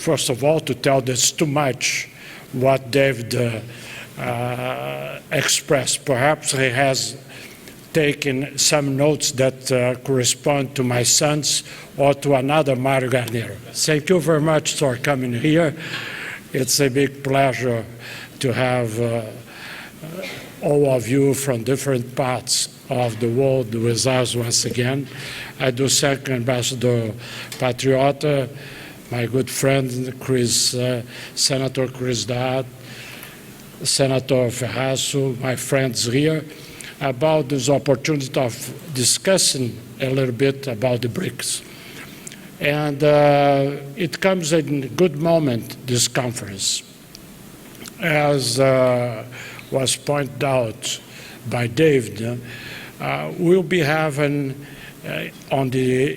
first of all, to tell that's too much what David expressed. Perhaps he has taken some notes that correspond to my sons or to another Mario Garnero. Thank you very much for coming here. It's a big pleasure to have all of you from different parts of the world with us once again. I do thank Ambassador Patriota, my good friend Senator Chris Dodd, Senator Ferrasso, my friends here, about this opportunity of discussing a little bit about the BRICS. And it comes in a good moment, this conference. As was pointed out by David, we'll be having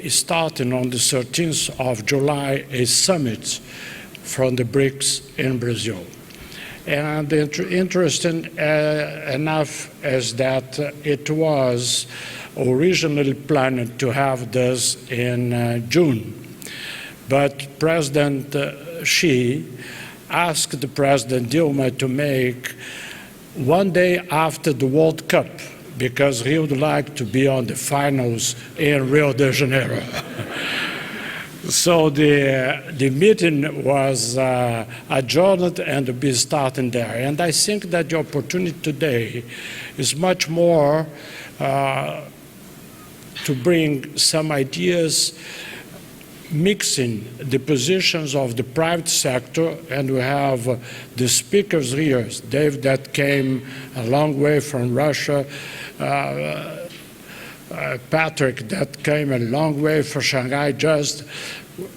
starting on the 13th of July, a summit from the BRICS in Brazil. And interesting enough is that it was originally planned to have this in June. But President Xi asked President Dilma to make one day after the World Cup, because he would like to be on the finals in Rio de Janeiro. So the meeting was adjourned and will be starting there. And I think that the opportunity today is much more to bring some ideas, mixing the positions of the private sector, and we have the speakers here, Dave that came a long way from Russia, Patrick that came a long way from Shanghai, just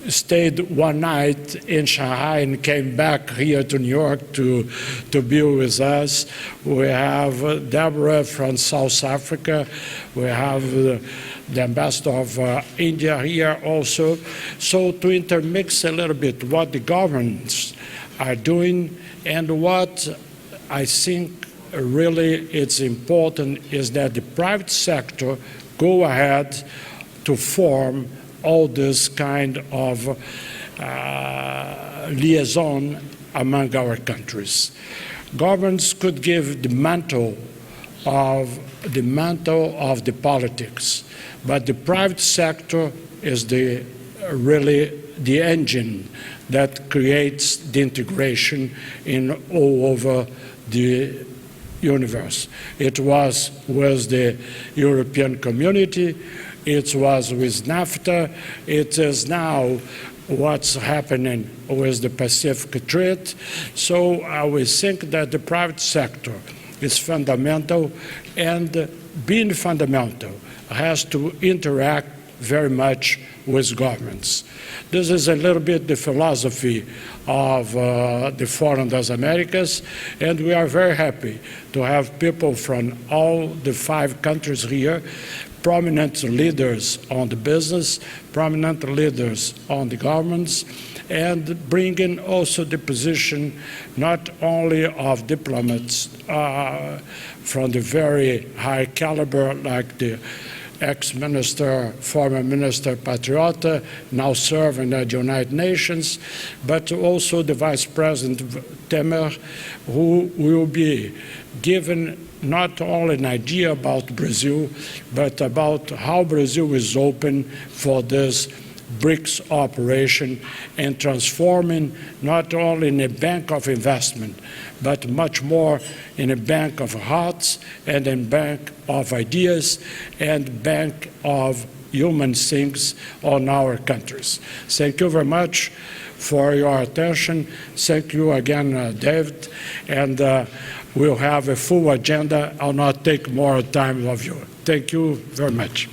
stayed one night in Shanghai and came back here to New York to be with us. We have Deborah from South Africa. We have the ambassador of India here also. So to intermix a little bit what the governments are doing, and what I think really it's important is that the private sector go ahead to form all this kind of liaison among our countries. Governments could give the mantle of the politics, but the private sector is really the engine that creates the integration in all over the universe. It was with the European Community, it was with NAFTA, it is now what's happening with the Pacific Trade. So I would think that the private sector is fundamental, and being fundamental has to interact very much with governments. This is a little bit the philosophy of the Forum das Americas, and we are very happy to have people from all the 5 countries here, prominent leaders on the business, prominent leaders on the governments, and bringing also the position not only of diplomats from the very high caliber like the ex-minister, former minister Patriota, now serving at the United Nations, but also the Vice President Temer, who will be given not only an idea about Brazil, but about how Brazil is open for this BRICS operation and transforming not only in a bank of investment, but much more in a bank of hearts and a bank of ideas and bank of human things on our countries. Thank you very much for your attention. Thank you again, David, and we'll have a full agenda. I'll not take more time of you. Thank you very much.